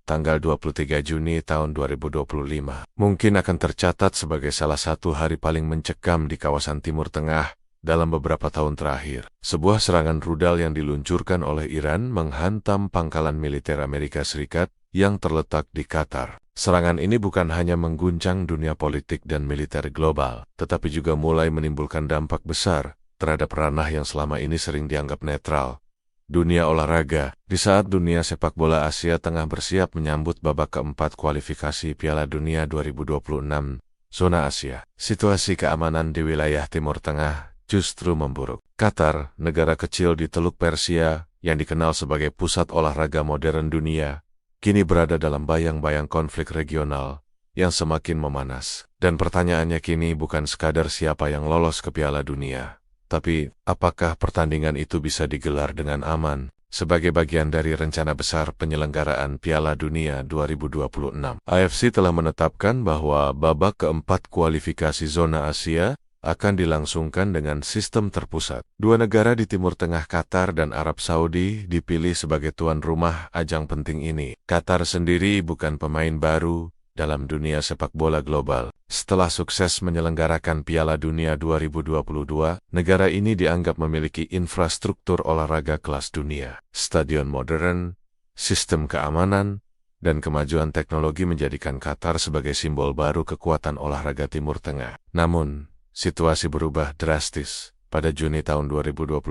tanggal 23 Juni tahun 2025, mungkin akan tercatat sebagai salah satu hari paling mencekam di kawasan Timur Tengah dalam beberapa tahun terakhir. Sebuah serangan rudal yang diluncurkan oleh Iran menghantam pangkalan militer Amerika Serikat yang terletak di Qatar. Serangan ini bukan hanya mengguncang dunia politik dan militer global, tetapi juga mulai menimbulkan dampak besar terhadap ranah yang selama ini sering dianggap netral, dunia olahraga. Di saat dunia sepak bola Asia Tengah bersiap menyambut babak keempat kualifikasi Piala Dunia 2026 zona Asia, situasi keamanan di wilayah Timur Tengah justru memburuk. Qatar, negara kecil di Teluk Persia yang dikenal sebagai pusat olahraga modern dunia, kini berada dalam bayang-bayang konflik regional yang semakin memanas. Dan pertanyaannya kini bukan sekadar siapa yang lolos ke Piala Dunia, tapi apakah pertandingan itu bisa digelar dengan aman sebagai bagian dari rencana besar penyelenggaraan Piala Dunia 2026. AFC telah menetapkan bahwa babak keempat kualifikasi zona Asia akan dilangsungkan dengan sistem terpusat. Dua negara di Timur Tengah, Qatar dan Arab Saudi, dipilih sebagai tuan rumah ajang penting ini. Qatar sendiri bukan pemain baru dalam dunia sepak bola global. Setelah sukses menyelenggarakan Piala Dunia 2022, negara ini dianggap memiliki infrastruktur olahraga kelas dunia. Stadion modern, sistem keamanan, dan kemajuan teknologi menjadikan Qatar sebagai simbol baru kekuatan olahraga Timur Tengah. Namun, situasi berubah drastis pada Juni tahun 2025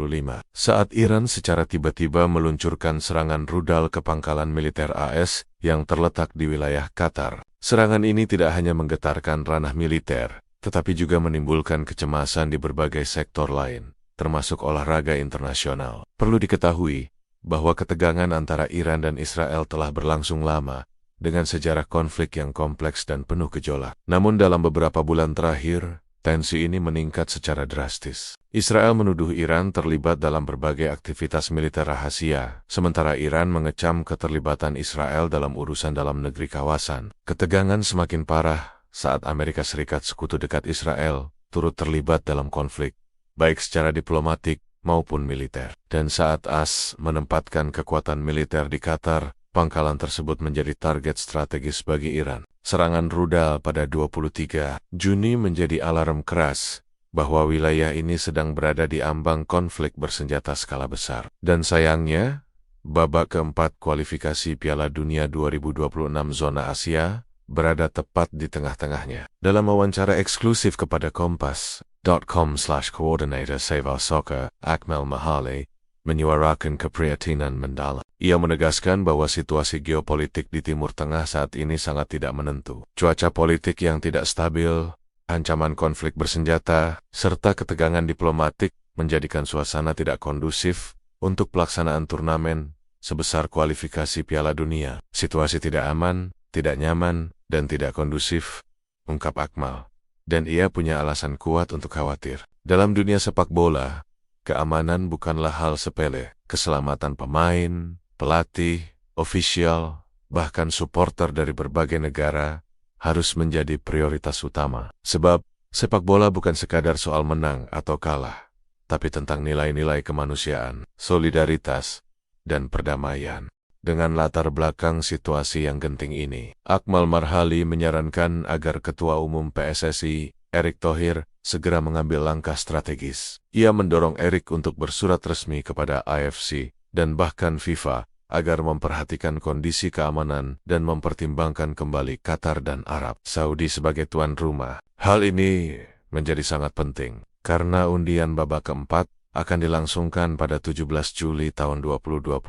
saat Iran secara tiba-tiba meluncurkan serangan rudal ke pangkalan militer AS yang terletak di wilayah Qatar. Serangan ini tidak hanya menggetarkan ranah militer, tetapi juga menimbulkan kecemasan di berbagai sektor lain, termasuk olahraga internasional. Perlu diketahui bahwa ketegangan antara Iran dan Israel telah berlangsung lama, dengan sejarah konflik yang kompleks dan penuh gejolak. Namun dalam beberapa bulan terakhir, tensi ini meningkat secara drastis. Israel menuduh Iran terlibat dalam berbagai aktivitas militer rahasia, sementara Iran mengecam keterlibatan Israel dalam urusan dalam negeri kawasan. Ketegangan semakin parah saat Amerika Serikat, sekutu dekat Israel, turut terlibat dalam konflik, baik secara diplomatik maupun militer. Dan saat AS menempatkan kekuatan militer di Qatar, pangkalan tersebut menjadi target strategis bagi Iran. Serangan rudal pada 23 Juni menjadi alarm keras bahwa wilayah ini sedang berada di ambang konflik bersenjata skala besar. Dan sayangnya, babak keempat kualifikasi Piala Dunia 2026 zona Asia berada tepat di tengah-tengahnya. Dalam wawancara eksklusif kepada Kompas.com/coordinator Save Our Soccer, Akmal Mahale menyuarakan keprihatinan mendalam. Ia menegaskan bahwa situasi geopolitik di Timur Tengah saat ini sangat tidak menentu. Cuaca politik yang tidak stabil, ancaman konflik bersenjata, serta ketegangan diplomatik menjadikan suasana tidak kondusif untuk pelaksanaan turnamen sebesar kualifikasi Piala Dunia. Situasi tidak aman, tidak nyaman, dan tidak kondusif, ungkap Akmal. Dan ia punya alasan kuat untuk khawatir. Dalam dunia sepak bola, keamanan bukanlah hal sepele. Keselamatan pemain, pelatih, ofisial, bahkan supporter dari berbagai negara harus menjadi prioritas utama. Sebab, sepak bola bukan sekadar soal menang atau kalah, tapi tentang nilai-nilai kemanusiaan, solidaritas, dan perdamaian. Dengan latar belakang situasi yang genting ini, Akmal Marhali menyarankan agar Ketua Umum PSSI, Erick Thohir, segera mengambil langkah strategis. Ia mendorong Erick untuk bersurat resmi kepada AFC dan bahkan FIFA agar memperhatikan kondisi keamanan dan mempertimbangkan kembali Qatar dan Arab Saudi sebagai tuan rumah. Hal ini menjadi sangat penting karena undian babak keempat akan dilangsungkan pada 17 Juli tahun 2025.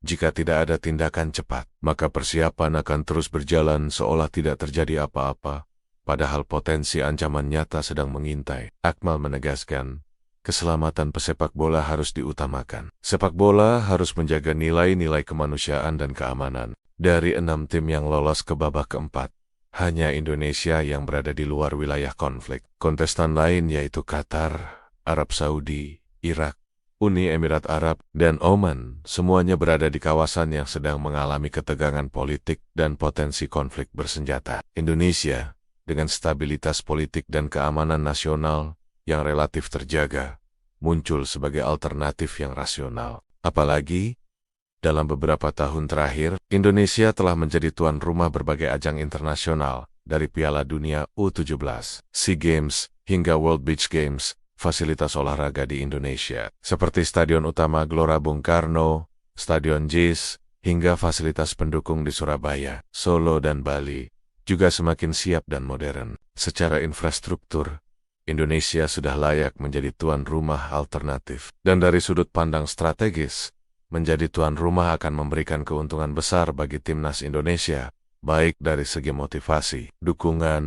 Jika tidak ada tindakan cepat, maka persiapan akan terus berjalan seolah tidak terjadi apa-apa, padahal potensi ancaman nyata sedang mengintai. Akmal menegaskan, keselamatan pesepak bola harus diutamakan. Sepak bola harus menjaga nilai-nilai kemanusiaan dan keamanan. Dari 6 tim yang lolos ke babak keempat, hanya Indonesia yang berada di luar wilayah konflik. Kontestan lain yaitu Qatar, Arab Saudi, Irak, Uni Emirat Arab, dan Oman, semuanya berada di kawasan yang sedang mengalami ketegangan politik dan potensi konflik bersenjata. Indonesia, dengan stabilitas politik dan keamanan nasional yang relatif terjaga, muncul sebagai alternatif yang rasional. Apalagi, Dalam beberapa tahun terakhir, Indonesia telah menjadi tuan rumah berbagai ajang internasional, dari Piala Dunia U17, SEA Games, hingga World Beach Games, fasilitas olahraga di Indonesia, seperti Stadion Utama Gelora Bung Karno, Stadion JIS, hingga fasilitas pendukung di Surabaya, Solo, dan Bali, juga semakin siap dan modern. Secara infrastruktur, Indonesia sudah layak menjadi tuan rumah alternatif. Dan dari sudut pandang strategis, menjadi tuan rumah akan memberikan keuntungan besar bagi timnas Indonesia, baik dari segi motivasi, dukungan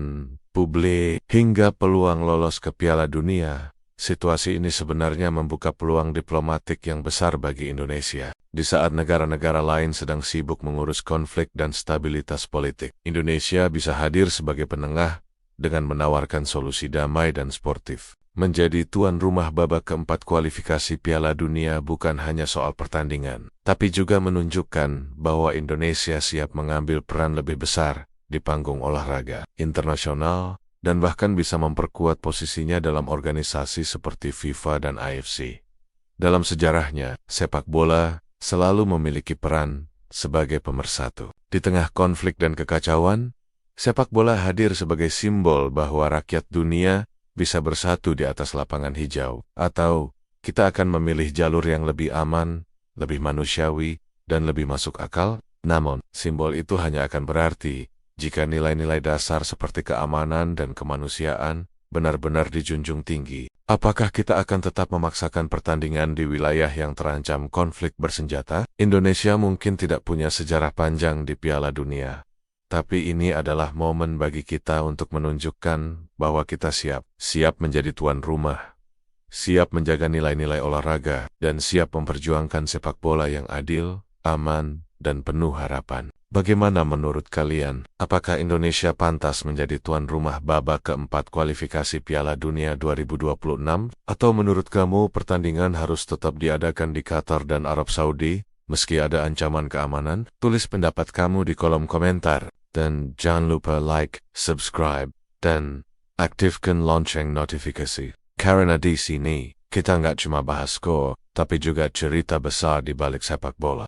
publik, hingga peluang lolos ke Piala Dunia. Situasi ini sebenarnya membuka peluang diplomatik yang besar bagi Indonesia. Di saat negara-negara lain sedang sibuk mengurus konflik dan stabilitas politik, Indonesia bisa hadir sebagai penengah dengan menawarkan solusi damai dan sportif. Menjadi tuan rumah babak keempat kualifikasi Piala Dunia bukan hanya soal pertandingan, tapi juga menunjukkan bahwa Indonesia siap mengambil peran lebih besar di panggung olahraga internasional dan bahkan bisa memperkuat posisinya dalam organisasi seperti FIFA dan AFC. Dalam sejarahnya, sepak bola selalu memiliki peran sebagai pemersatu. Di tengah konflik dan kekacauan, sepak bola hadir sebagai simbol bahwa rakyat dunia bisa bersatu di atas lapangan hijau, atau kita akan memilih jalur yang lebih aman, lebih manusiawi, dan lebih masuk akal. Namun, simbol itu hanya akan berarti jika nilai-nilai dasar seperti keamanan dan kemanusiaan benar-benar dijunjung tinggi. Apakah kita akan tetap memaksakan pertandingan di wilayah yang terancam konflik bersenjata? Indonesia mungkin tidak punya sejarah panjang di Piala Dunia, tapi ini adalah momen bagi kita untuk menunjukkan bahwa kita siap menjadi tuan rumah, siap menjaga nilai-nilai olahraga, dan siap memperjuangkan sepak bola yang adil, aman, dan penuh harapan. Bagaimana menurut kalian? Apakah Indonesia pantas menjadi tuan rumah babak keempat kualifikasi Piala Dunia 2026? Atau menurut kamu pertandingan harus tetap diadakan di Qatar dan Arab Saudi, meski ada ancaman keamanan? Tulis pendapat kamu di kolom komentar. Dan jangan lupa like, subscribe, dan aktifkan lonceng notifikasi. Karena di sini, kita nggak cuma bahas skor, tapi juga cerita besar di balik sepak bola.